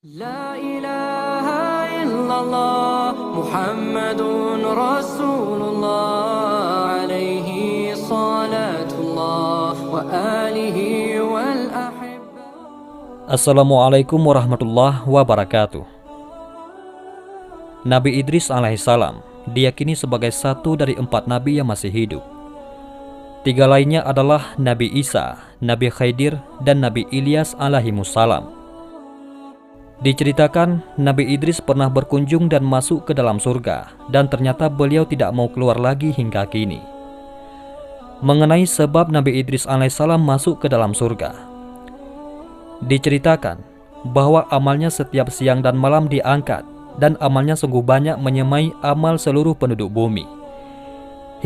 لا إله إلا الله محمد رسول الله عليه صلاة الله وآله والأحبة. Assalamualaikum warahmatullahi wabarakatuh. Nabi Idris alaihissalam diyakini sebagai satu dari 4 nabi yang masih hidup. 3 lainnya adalah Nabi Isa, Nabi Khidir, dan Nabi Ilyas alaihimussalam. Diceritakan Nabi Idris pernah berkunjung dan masuk ke dalam surga, dan ternyata beliau tidak mau keluar lagi hingga kini. Mengenai sebab Nabi Idris alaihissalam masuk ke dalam surga, diceritakan bahwa amalnya setiap siang dan malam diangkat, dan amalnya sungguh banyak menyemai amal seluruh penduduk bumi,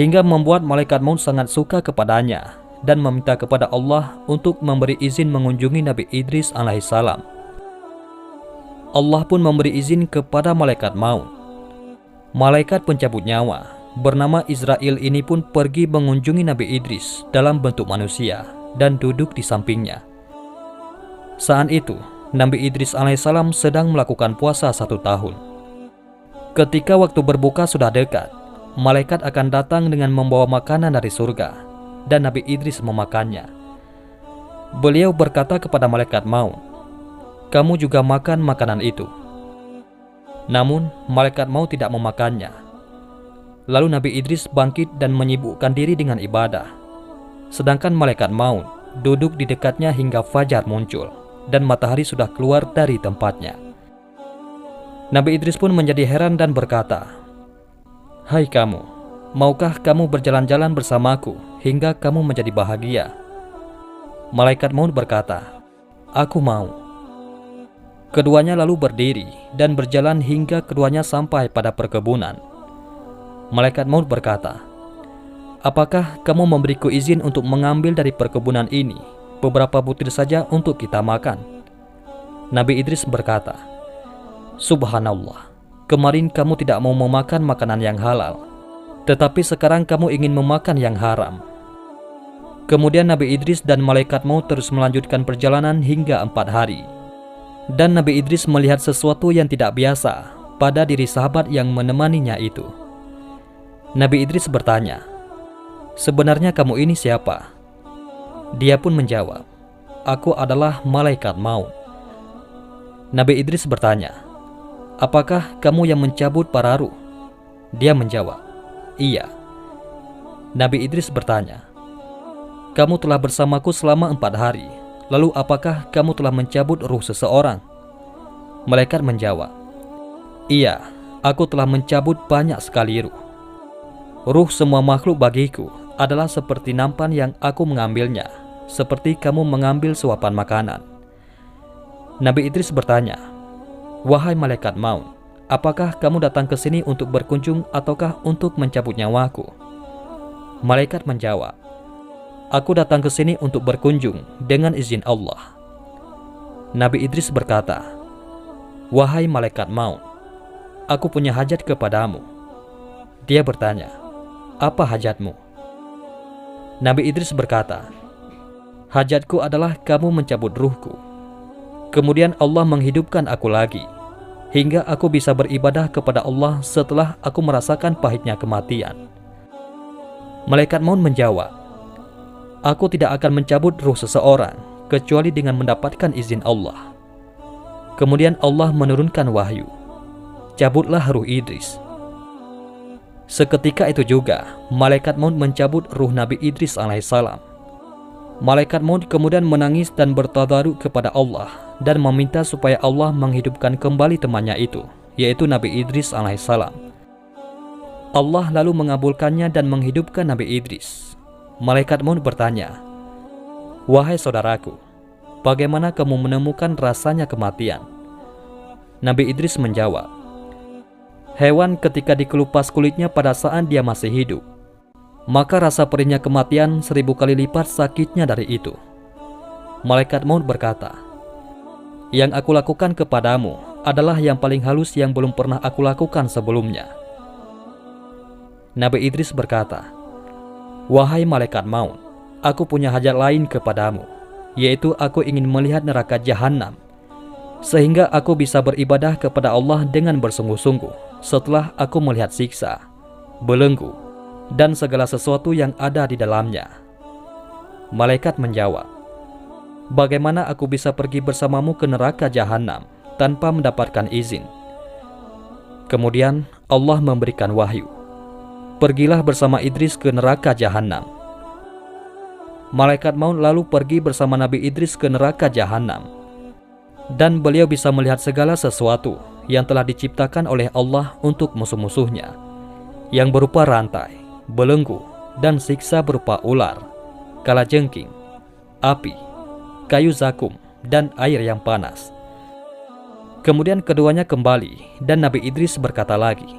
hingga membuat malaikat maut sangat suka kepadanya dan meminta kepada Allah untuk memberi izin mengunjungi Nabi Idris alaihissalam. Allah pun memberi izin kepada malaikat maut. Malaikat pencabut nyawa bernama Israel ini pun pergi mengunjungi Nabi Idris dalam bentuk manusia dan duduk di sampingnya. Saat itu Nabi Idris alaihissalam sedang melakukan puasa 1 tahun. Ketika waktu berbuka sudah dekat, malaikat akan datang dengan membawa makanan dari surga, dan Nabi Idris memakannya. Beliau berkata kepada malaikat maut, "Kamu juga makan makanan itu." Namun malaikat maut tidak memakannya. Lalu Nabi Idris bangkit dan menyibukkan diri dengan ibadah, sedangkan malaikat maut duduk di dekatnya hingga fajar muncul dan matahari sudah keluar dari tempatnya. Nabi Idris pun menjadi heran dan berkata, "Hai kamu, maukah kamu berjalan-jalan bersamaku hingga kamu menjadi bahagia?" Malaikat maut berkata, "Aku mau." Keduanya lalu berdiri dan berjalan hingga keduanya sampai pada perkebunan. Malaikat maut berkata, "Apakah kamu memberiku izin untuk mengambil dari perkebunan ini beberapa butir saja untuk kita makan?" Nabi Idris berkata, "Subhanallah, kemarin kamu tidak mau memakan makanan yang halal, tetapi sekarang kamu ingin memakan yang haram." Kemudian Nabi Idris dan malaikat maut terus melanjutkan perjalanan hingga 4 hari. Dan Nabi Idris melihat sesuatu yang tidak biasa pada diri sahabat yang menemaninya itu. Nabi Idris bertanya, "Sebenarnya kamu ini siapa?" Dia pun menjawab, "Aku adalah malaikat maut." Nabi Idris bertanya, "Apakah kamu yang mencabut para ruh?" Dia menjawab, "Iya." Nabi Idris bertanya, "Kamu telah bersamaku selama 4 hari. Lalu apakah kamu telah mencabut ruh seseorang?" Malaikat menjawab, "Iya, aku telah mencabut banyak sekali ruh. Ruh semua makhluk bagiku adalah seperti nampan yang aku mengambilnya, seperti kamu mengambil suapan makanan." Nabi Idris bertanya, "Wahai malaikat maut, apakah kamu datang ke sini untuk berkunjung ataukah untuk mencabut nyawaku?" Malaikat menjawab, "Aku datang ke sini untuk berkunjung dengan izin Allah." Nabi Idris berkata, "Wahai malaikat maut, aku punya hajat kepadamu." Dia bertanya, "Apa hajatmu?" Nabi Idris berkata, "Hajatku adalah kamu mencabut ruhku. Kemudian Allah menghidupkan aku lagi, hingga aku bisa beribadah kepada Allah setelah aku merasakan pahitnya kematian." Malaikat maut menjawab, "Aku tidak akan mencabut ruh seseorang kecuali dengan mendapatkan izin Allah." Kemudian Allah menurunkan wahyu, "Cabutlah ruh Idris." Seketika itu juga malaikat maut mencabut ruh Nabi Idris alaihissalam. Malaikat maut kemudian menangis dan bertadaruk kepada Allah dan meminta supaya Allah menghidupkan kembali temannya itu, yaitu Nabi Idris alaihissalam. Allah lalu mengabulkannya dan menghidupkan Nabi Idris. Malaikat maut bertanya, "Wahai saudaraku, bagaimana kamu menemukan rasanya kematian?" Nabi Idris menjawab, "Hewan ketika dikelupas kulitnya pada saat dia masih hidup, maka rasa perihnya kematian 1000 kali lipat sakitnya dari itu." Malaikat maut berkata, "Yang aku lakukan kepadamu adalah yang paling halus yang belum pernah aku lakukan sebelumnya." Nabi Idris berkata, "Wahai malaikat maut, aku punya hajat lain kepadamu, yaitu aku ingin melihat neraka Jahannam sehingga aku bisa beribadah kepada Allah dengan bersungguh-sungguh setelah aku melihat siksa, belenggu, dan segala sesuatu yang ada di dalamnya. Malaikat menjawab, bagaimana aku bisa pergi bersamamu ke neraka jahanam tanpa mendapatkan izin? Kemudian Allah memberikan wahyu, pergilah bersama Idris ke neraka jahanam. Malaikat maut lalu pergi bersama Nabi Idris ke neraka jahanam, dan beliau bisa melihat segala sesuatu yang telah diciptakan oleh Allah untuk musuh-musuhnya, yang berupa rantai, belenggu, dan siksa berupa ular, kalajengking, api, kayu zakum, dan air yang panas. Kemudian keduanya kembali, dan Nabi Idris berkata lagi,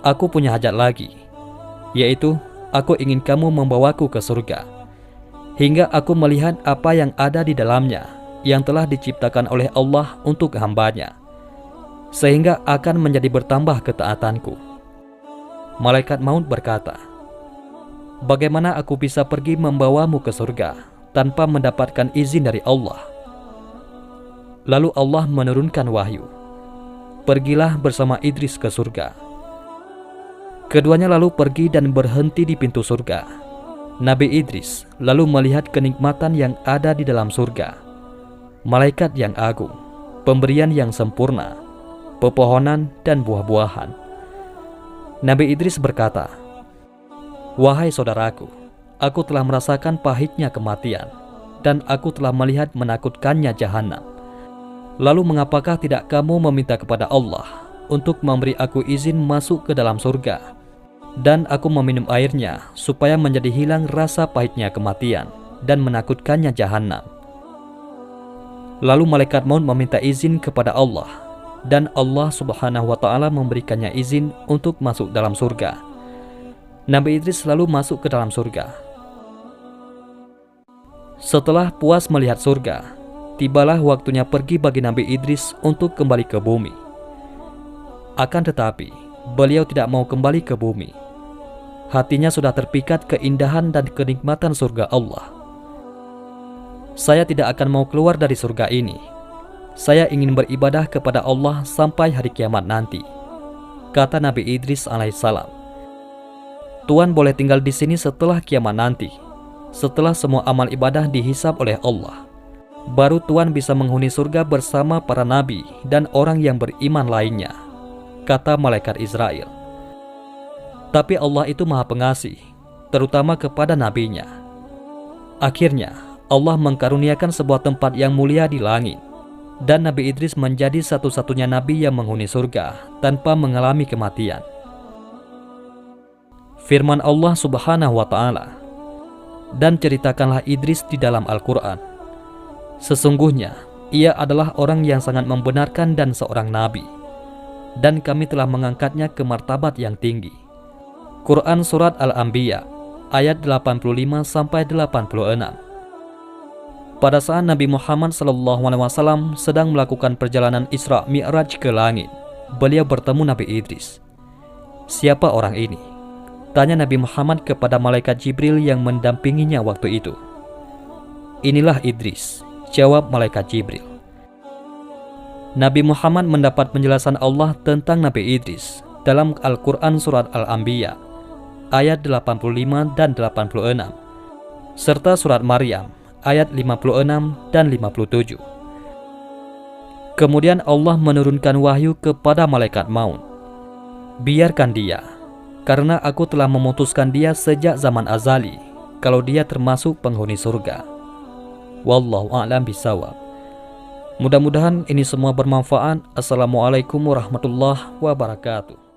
aku punya hajat lagi, yaitu aku ingin kamu membawaku ke surga, hingga aku melihat apa yang ada di dalamnya yang telah diciptakan oleh Allah untuk hambanya, sehingga akan menjadi bertambah ketaatanku. Malaikat maut berkata, bagaimana aku bisa pergi membawamu ke surga tanpa mendapatkan izin dari Allah? Lalu Allah menurunkan wahyu, pergilah bersama Idris ke surga. Keduanya lalu pergi dan berhenti di pintu surga. Nabi Idris lalu melihat kenikmatan yang ada di dalam surga, malaikat yang agung, pemberian yang sempurna, pepohonan dan buah-buahan. Nabi Idris berkata, wahai saudaraku, aku telah merasakan pahitnya kematian, dan aku telah melihat menakutkannya jahanam. Lalu mengapakah tidak kamu meminta kepada Allah untuk memberi aku izin masuk ke dalam surga, dan aku meminum airnya supaya menjadi hilang rasa pahitnya kematian dan menakutkannya jahanam? Lalu malaikat maut meminta izin kepada Allah, dan Allah Subhanahu wa Ta'ala memberikannya izin untuk masuk dalam surga. Nabi Idris lalu masuk ke dalam surga. Setelah puas melihat surga, tibalah waktunya pergi bagi Nabi Idris untuk kembali ke bumi. Akan tetapi, beliau tidak mau kembali ke bumi. Hatinya sudah terpikat keindahan dan kenikmatan surga Allah. Saya tidak akan mau keluar dari surga ini. Saya ingin beribadah kepada Allah sampai hari kiamat nanti, kata Nabi Idris alaihissalam. Tuan boleh tinggal di sini setelah kiamat nanti, setelah semua amal ibadah dihisab oleh Allah. Baru Tuan bisa menghuni surga bersama para nabi dan orang yang beriman lainnya, kata malaikat Israel. Tapi Allah itu maha pengasih, terutama kepada nabinya. Akhirnya Allah mengkaruniakan sebuah tempat yang mulia di langit, dan Nabi Idris menjadi satu-satunya nabi yang menghuni surga tanpa mengalami kematian. Firman Allah Subhanahu wa Ta'ala, dan ceritakanlah Idris di dalam Al-Quran, sesungguhnya ia adalah orang yang sangat membenarkan dan seorang nabi, dan kami telah mengangkatnya ke martabat yang tinggi. Quran Surat Al-Anbiya ayat 85-86. Pada saat Nabi Muhammad SAW sedang melakukan perjalanan Isra Mi'raj ke langit, beliau bertemu Nabi Idris. Siapa orang ini? Tanya Nabi Muhammad kepada malaikat Jibril yang mendampinginya waktu itu. Inilah Idris, jawab malaikat Jibril. Nabi Muhammad mendapat penjelasan Allah tentang Nabi Idris dalam Al-Quran Surat Al-Anbiya ayat 85 dan 86, serta Surat Maryam ayat 56 dan 57. Kemudian Allah menurunkan wahyu kepada malaikat maut. Biarkan dia, karena aku telah memutuskan dia sejak zaman azali, kalau dia termasuk penghuni surga. Wallahu a'lam bishawab. Mudah-mudahan ini semua bermanfaat. Assalamualaikum warahmatullahi wabarakatuh.